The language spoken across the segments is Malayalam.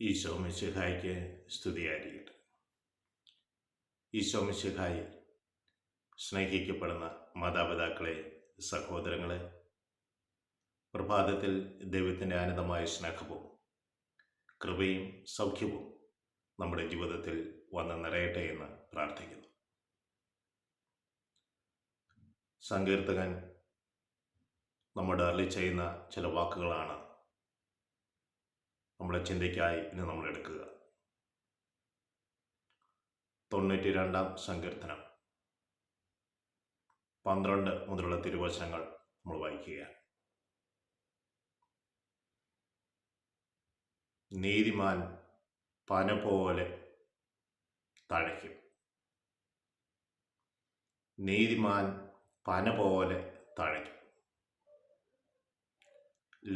ഈശോ മിശിഹായ്ക്ക് സ്തുതിയായിരിക്കട്ടെ. ഈശോ മിശിഹായിൽ സ്നേഹിക്കപ്പെടുന്ന മാതാപിതാക്കളെ, സഹോദരങ്ങളെ, പ്രഭാതത്തിൽ ദൈവത്തിൻ്റെ ആനന്ദമായ സ്നേഹവും കൃപയും സൗഖ്യവും നമ്മുടെ ജീവിതത്തിൽ വന്ന് നിറയട്ടെ എന്ന് പ്രാർത്ഥിക്കുന്നു. സങ്കീർത്തകൻ നമ്മുടെ അരുളി ചെയ്യുന്ന ചില വാക്കുകളാണ് നമ്മുടെ ചിന്തയ്ക്കായി ഇന്ന് നമ്മൾ എടുക്കുക. 92-ാം സങ്കീർത്തനം 12 മുതലുള്ള തിരുവചനങ്ങൾ നമ്മൾ വായിക്കുകയാണ്. നീതിമാൻ പന പോലെ തഴയ്ക്കും. നീതിമാൻ പന പോലെ തഴയ്ക്കും.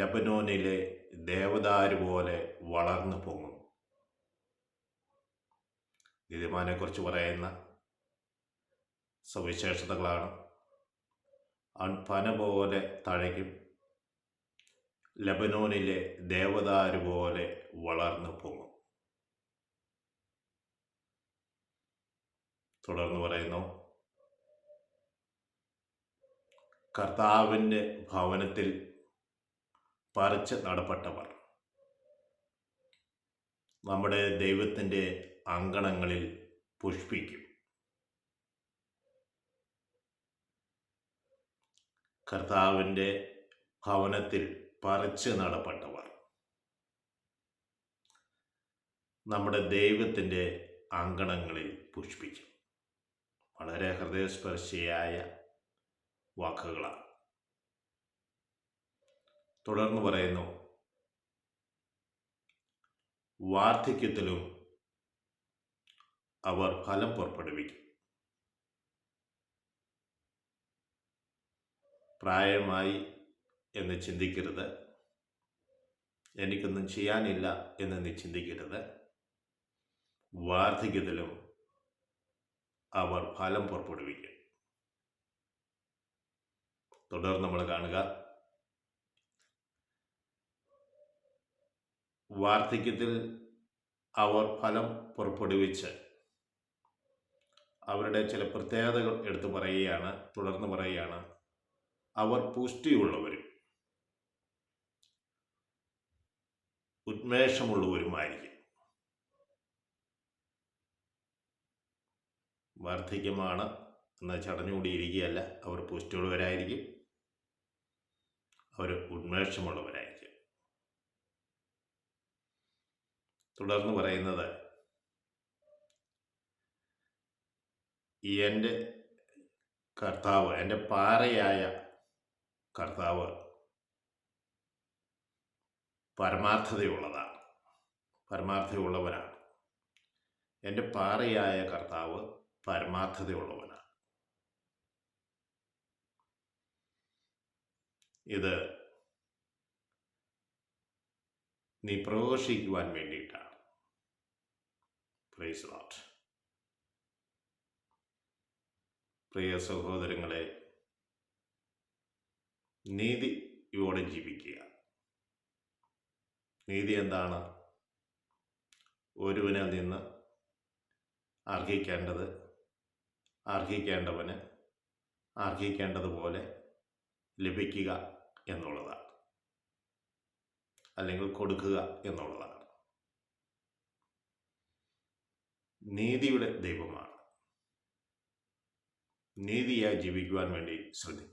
ലബനോനിലെ ദേവദാരു പോലെ വളർന്നു പൊങ്ങും. നീതിമാനെക്കുറിച്ച് പറയുന്ന സവിശേഷതകളാണ്. അവൻ പന പോലെ തഴയ്ക്കും, ലബനോനിലെ ദേവദാരു പോലെ വളർന്നു പൊങ്ങും. തുടർന്ന് പറയുന്നു, കർത്താവിൻ്റെ ഭവനത്തിൽ പറിച്ച് നടപ്പെട്ടവർ നമ്മുടെ ദൈവത്തിൻ്റെ അങ്കണങ്ങളിൽ പുഷ്പിക്കും. കർത്താവിൻ്റെ ഭവനത്തിൽ പറിച്ച് നടപ്പെട്ടവർ നമ്മുടെ ദൈവത്തിൻ്റെ അങ്കണങ്ങളിൽ പുഷ്പിക്കും. വളരെ ഹൃദയസ്പർശിയായ വാക്കുകളാണ്. തുടർന്ന് പറയുന്നു, വാർദ്ധക്യത്തിലും അവർ ഫലം പുറപ്പെടുവിക്കും. പ്രായമായി എന്ന് ചിന്തിക്കരുത്, എനിക്കൊന്നും ചെയ്യാനില്ല എന്ന് നീ ചിന്തിക്കരുത്. വാർദ്ധക്യത്തിലും അവർ ഫലം പുറപ്പെടുവിക്കും. തുടർന്ന് നമ്മൾ കാണുക, വാർദ്ധക്യത്തിൽ അവർ ഫലം പുറപ്പെടുവിച്ച് അവരുടെ ചില പ്രത്യേകതകൾ എടുത്തു പറയുകയാണ്. തുടർന്ന് പറയുകയാണ്, അവർ പുഷ്ടിയുള്ളവരും ഉന്മേഷമുള്ളവരുമായിരിക്കും. വാർദ്ധക്യമാണ് എന്ന് ചടഞ്ഞുകൂടിയിരിക്കുകയല്ല, അവർ പുഷ്ടിയുള്ളവരായിരിക്കും, അവർ ഉന്മേഷമുള്ളവരായിരിക്കും. തുടർന്ന് പറയുന്നത്, എൻ്റെ കർത്താവ്, എൻ്റെ പാറയായ കർത്താവ് പരമാർത്ഥതയുള്ളവനാണ്. എൻ്റെ പാറയായ കർത്താവ് പരമാർത്ഥതയുള്ളവനാണ്. ഇത് നീ പ്രഘോഷിക്കുവാൻ വേണ്ടിയിട്ടാണ്. Praise Lord. പ്രിയ സഹോദരങ്ങളെ, നീതിയോടെ ജീവിക്കുക. നീതി എന്താണ്? ഒരുവനിൽ നിന്ന് അർഹിക്കേണ്ടവന് അർഹിക്കേണ്ടതുപോലെ ലഭിക്കുക എന്നുള്ളതാണ്, അല്ലെങ്കിൽ കൊടുക്കുക എന്നുള്ളതാണ്. നീതിയുടെ ദൈവമാണ്. നീതിയായി ജീവിക്കുവാൻ വേണ്ടി ശ്രദ്ധിക്കുക.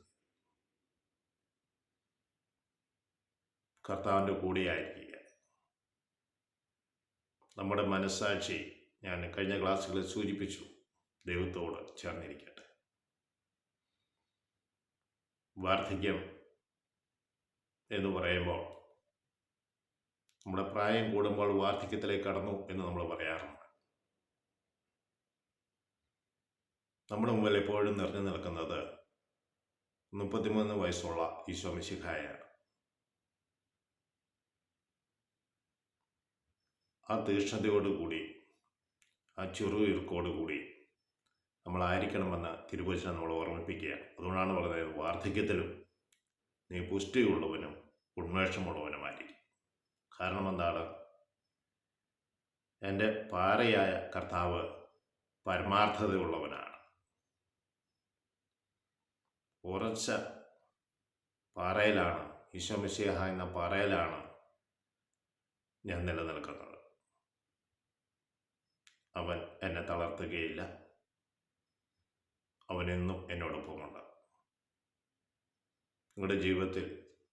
കർത്താവിൻ്റെ കൂടെയായിരിക്കുക. നമ്മുടെ മനസ്സാക്ഷി, ഞാൻ കഴിഞ്ഞ ക്ലാസ്സുകളിൽ സൂചിപ്പിച്ചു, ദൈവത്തോട് ചേർന്നിരിക്കട്ടെ. വാർദ്ധക്യം എന്ന് പറയുമ്പോൾ നമ്മുടെ പ്രായം കൂടുമ്പോൾ വാർദ്ധക്യത്തിലേക്ക് കടന്നു എന്ന് നമ്മൾ പറയാറുണ്ട്. നമ്മുടെ മുമ്പിൽ എപ്പോഴും നിറഞ്ഞു നിൽക്കുന്നത് 33 വയസ്സുള്ള ഈശോ മിശിഹായാണ്. ആ തീക്ഷ്ണതയോടുകൂടി, ആ ചുറുചുറുക്കോടുകൂടി നമ്മളായിരിക്കണമെന്ന് തിരുവചനം നമ്മൾ ഓർമ്മിപ്പിക്കുകയാണ്. അതുകൊണ്ടാണ് പറയുന്നത്, വാർദ്ധക്യത്തിലും നീ പുഷ്ടിയുള്ളവനും ഉന്മേഷമുള്ളവനുമായിരിക്കും. കാരണം എന്താണ്? എൻ്റെ പാറയായ കർത്താവ് പരമാർത്ഥതയുള്ളവനാണ്. ഉറച്ച പാറയിലാണ്, ഈശോ മിശിഹ എന്ന പാറയിലാണ് ഞാൻ നിലനിൽക്കുന്നത്. അവൻ എന്നെ തളർത്തുകയില്ല. അവനെന്നും എന്നോടൊപ്പമുണ്ട്. നിങ്ങളുടെ ജീവിതത്തിൽ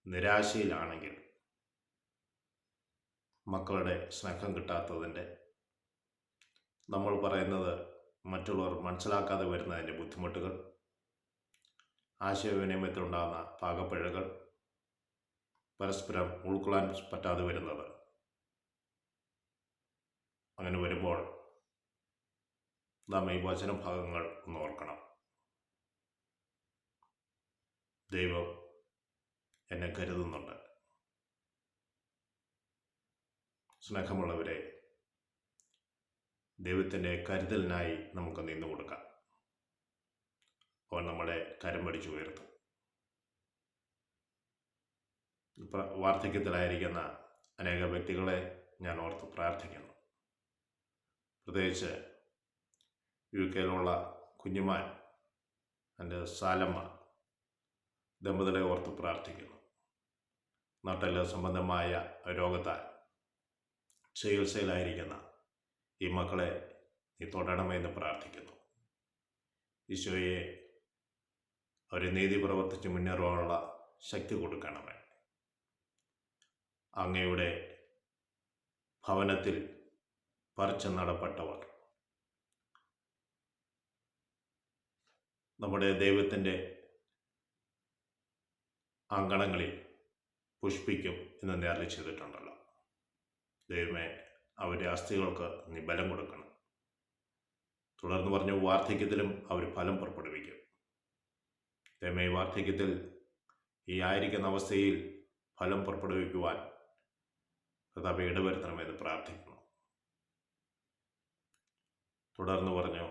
നിരാശയിലാണെങ്കിൽ, മക്കളുടെ സ്നേഹം കിട്ടാത്തതിൻ്റെ, നമ്മൾ പറയുന്നത് മറ്റുള്ളവർ മനസ്സിലാക്കാതെ വരുന്നതിൻ്റെ ബുദ്ധിമുട്ടുകൾ, ആശയവിനിമയത്തിലുണ്ടാകുന്ന പാകപ്പിഴകൾ, പരസ്പരം ഉൾക്കൊള്ളാൻ പറ്റാതെ വരുന്നത്, അങ്ങനെ വരുമ്പോൾ നാം ഈ വചനഭാഗങ്ങൾ ഒന്ന് ഓർക്കണം. ദൈവം എന്നെ കരുതുന്നുണ്ട്. സ്നേഹമുള്ളവരെ, ദൈവത്തിൻ്റെ കരുതലിനായി നമുക്ക് നിന്നു കൊടുക്കാം. അവൻ നമ്മളെ കരം പിടിച്ചു ഉയർത്തും. വാർദ്ധക്യത്തിലായിരിക്കുന്ന അനേക വ്യക്തികളെ ഞാൻ ഓർത്ത് പ്രാർത്ഥിക്കുന്നു. പ്രത്യേകിച്ച് UK കുഞ്ഞുമാൻ എൻ്റെ സാലമ്മ ദമ്പതികളെ ഓർത്ത് പ്രാർത്ഥിക്കുന്നു. നട്ടെല്ല് സംബന്ധമായ രോഗത്താൽ ചികിത്സയിലായിരിക്കുന്ന ഈ മക്കളെ നീ തൊടണമെന്ന് പ്രാർത്ഥിക്കുന്നു. ഈശോയെ, അവരെ നീതി പ്രവർത്തിച്ച് മുന്നേറുവാനുള്ള ശക്തി കൊടുക്കണമേ. അങ്ങയുടെ ഭവനത്തിൽ പറിച്ചു നടപ്പെട്ടവർ നമ്മുടെ ദൈവത്തിൻ്റെ അങ്കണങ്ങളിൽ പുഷ്പിക്കും എന്ന് നീ അരുളി ചെയ്തിട്ടുണ്ടല്ലോ. ദൈവമേ, അവരുടെ അസ്ഥികൾക്ക് നീ ബലം കൊടുക്കണം. തുടർന്ന് പറഞ്ഞു, വാർദ്ധക്യത്തിലും അവർ ഫലം പുറപ്പെടുവിക്കും. ദൈവമേ, വാർദ്ധക്യത്തിൽ ഈ ആയിരിക്കുന്ന അവസ്ഥയിൽ ഫലം പുറപ്പെടുവിക്കുവാൻ കർത്താവേ ഇടവരുത്തണമെന്ന് പ്രാർത്ഥിക്കുന്നു. തുടർന്ന് പറഞ്ഞു,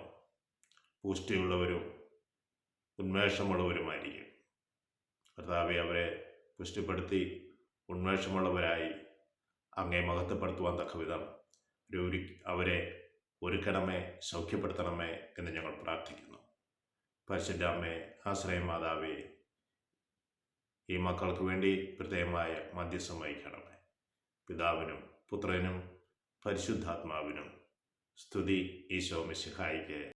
പുഷ്ടിയുള്ളവരും ഉന്മേഷമുള്ളവരുമായിരിക്കും. കർത്താവെ, അവരെ പുഷ്ടിപ്പെടുത്തി ഉന്മേഷമുള്ളവരായി അങ്ങേ മഹത്വപ്പെടുത്തുവാൻ തക്കവിധം അവരെ ഒരുക്കണമേ, സൗഖ്യപ്പെടുത്തണമേ എന്ന് ഞങ്ങൾ പ്രാർത്ഥിക്കുന്നു. പരിശുദ്ധ അമ്മേ, ആശ്രയമാതാവേ, ഈ മക്കൾക്ക് വേണ്ടി പ്രത്യേകമായ മധ്യസ്ഥം വഹിക്കണമേ. പിതാവിനും പുത്രനും പരിശുദ്ധാത്മാവിനും സ്തുതി. ഈശോ മിശിഹായിക്ക്